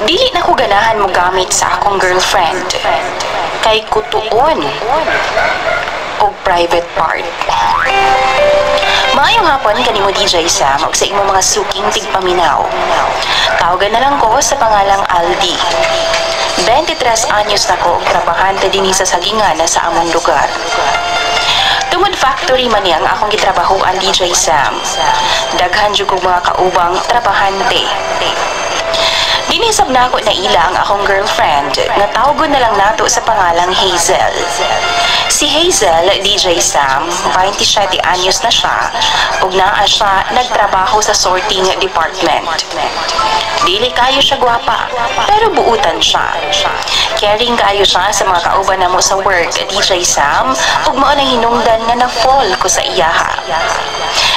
Dili na ko ganahan mo gamit sa akong girlfriend. Kay kutuon o private part. Maayong hapon kanimo DJ Sam ug sa imong mga suking tigpaminaw. Tawagan na lang ko sa pangalang Aldi. 23 anyos na ko ug trabahante dinhi sa sagingan sa among lugar. Tungod factory man ang akong gitrabahoan DJ Sam. Daghan jud kog mga kaubang trabahante. Dinisab na ako na ila ang akong girlfriend nga tawagon na lang nato sa pangalang Hazel. Si Hazel, DJ Sam, 27 anyos na siya ug naa siya nagtrabaho sa sorting department. Dili kayo siya gwapa, pero buutan siya. Caring kayo siya sa mga kauban namo sa work, DJ Sam, ug mao na hinungdan nga na-fall ko sa iyaha.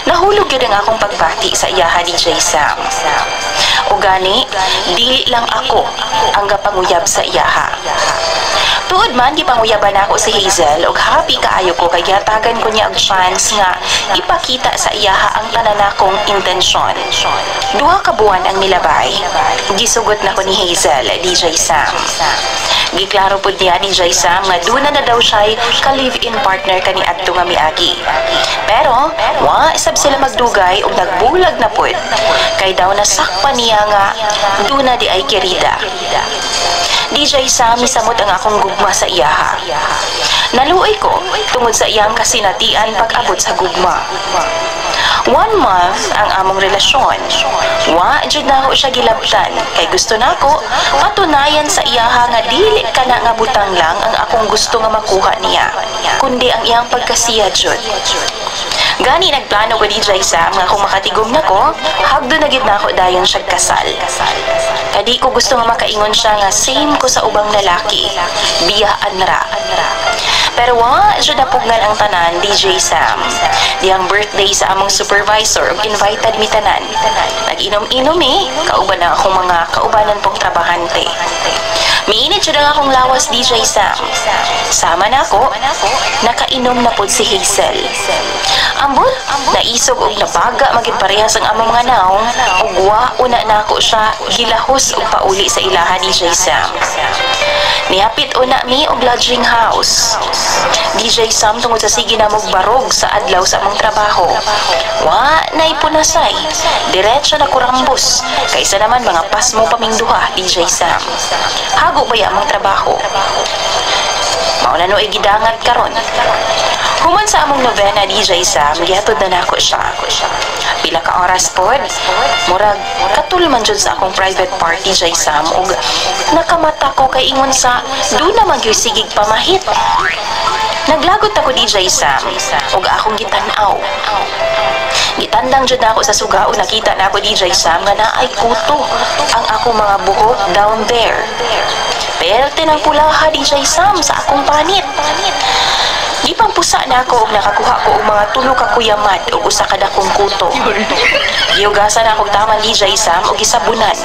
Nahulog yun ang akong pagbati sa iyaha, DJ Sam. O gani, dili lang ako ang gapanguyab sa iyaha. Tuod man, gipanguyaban ako si Hazel ug happy kaayo ko kay gihatagan ko niya og chance nga ipakita sa iyaha ang tanan akong intensyon. Duha ka buwan ang nilabay. Gisugot na ko ni Hazel, DJ Sam. Giklaro pud niya ni DJ Sam nga duna na daw siya ka-live-in partner kani adto nga miagi. Pero, wa isab sila magdugay ug nagbulag na pud. Kay daw nasakpan niya nga duna di ay kirida. DJ Sam misamot ang akong gugma sa iyaha. Naluoy ko tungod sa iyang kasinatian pag-abot sa gugma. 1 month ang among relasyon. Wa jud na ako siya gilabtan kay gusto nako patunayan sa iyaha nga dili kana nga butang lang ang akong gusto nga makuha niya, kundi ang iyang pagkasiya jud. Gani nagplano ko DJ Sam nga kung makatigom na ko, hagdo na gid nako dayon siya kasal. Kadi ko gusto nga makaingon siya nga same ko sa ubang lalaki, biyaan ra. Pero wa jud napugnan ang tanan DJ Sam. Diyang birthday sa among supervisor ug invited mi tanan. Nag-inom-inom kauban na akong mga kaubanan pong trabahante. Miinit jud ang akong lawas DJ Sam. Sama na ako, nakainom na pud si Hazel. Ambot, naisog og nabaga magid parehas ang among mga naong ug wa una na ako siya gilahos og pauli sa ilaha DJ Sam. Niapit una mi og lodging house. DJ Sam tungod sa sige na mog barog sa adlaw sa among trabaho. Wa nay punasay. Diretso na kurambos. Kaysa naman mga pasmo pamingduha DJ Sam. Hago ba among trabaho? Mauna no ay gidangat karon. Human sa among novena DJ Sam, gihatod na nako siya. Pila ka oras pod, murag katulman jud sa akong private party DJ Sam ug nakamata ko kay ingon sa do na magyusigig pamahit. Naglagot ako DJ Sam ug akong gitan-aw. Gitandang jud nako sa sugao, nakita na ako DJ Sam nga naay kuto ang akong mga buhok down there. Perte ng pulaha DJ Sam sa akong panit. Gipang pusa na ako ug nakakuha ko og mga tulo ka kuyamat ug usa ka dakong kuto. Giugasan ako og taman DJ Sam ug gisabunan.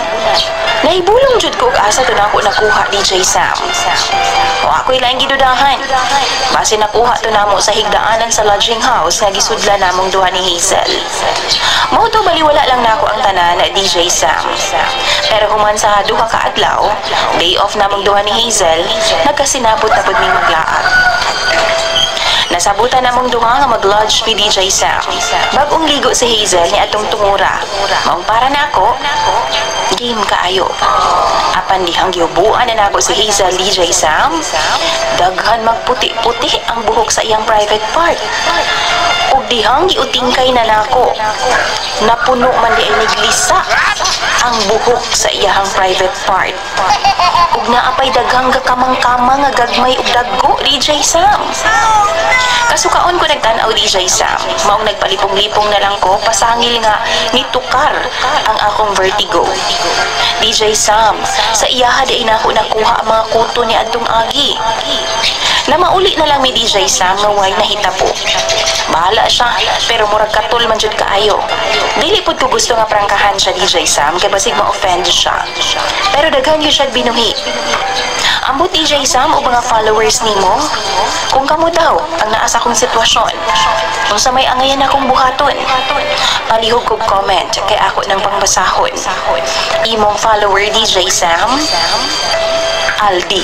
Naibulong jud ko og asa to nako nakuha DJ Sam. O ako'y laing gidudahan. Base nakuha to namo sa higdaanan sa lodging house nga gisudlan namong duha ni Hazel. Mao to baliwala lang nako ang tanan DJ Sam. Pero human sa duha ka adlaw, day off namong duha ni Hazel, nagkasinabot na pud mi maglaag. Nasabutan namong duha nga mag-lodge ni DJ Sam. Bagong ligo si Hazel ni atong tungura. Maong para nako, game kaayo. Apan dihang giubuan na nako si Hazel DJ Sam. Daghan magputi-puti ang buhok sa iyang private part. Ug dihang giutingkay na nako. Napuno man di ay niglisa ang buhok sa iyang private part. Ug naapay daghang gakamang-kamang nga gagmay ug daggo DJ Sam. Kasukaon ko nagtanaw DJ Sam, maong nagpalipong-lipong na lang ko, pasangil nga nitukar ang akong vertigo. DJ Sam, sa iyaha di na ako nakuha ang mga kuto ni adtong agi. Na mauli na lang mi DJ Sam nga way nahitabo. Bahala siya, pero murag katul man jud kaayo. Dili pud ko gusto nga prangkahan siya DJ Sam kay basig ma-offend siya. Pero daghan gyud siya binuhi. Ambot DJ Sam o mga followers nimo? Kung kamo daw ang naasa kong sitwasyon, kung sa may angayan akong buhaton, palihog kog comment kay ako ng pangbasahon. Imong follower DJ Sam, Aldi.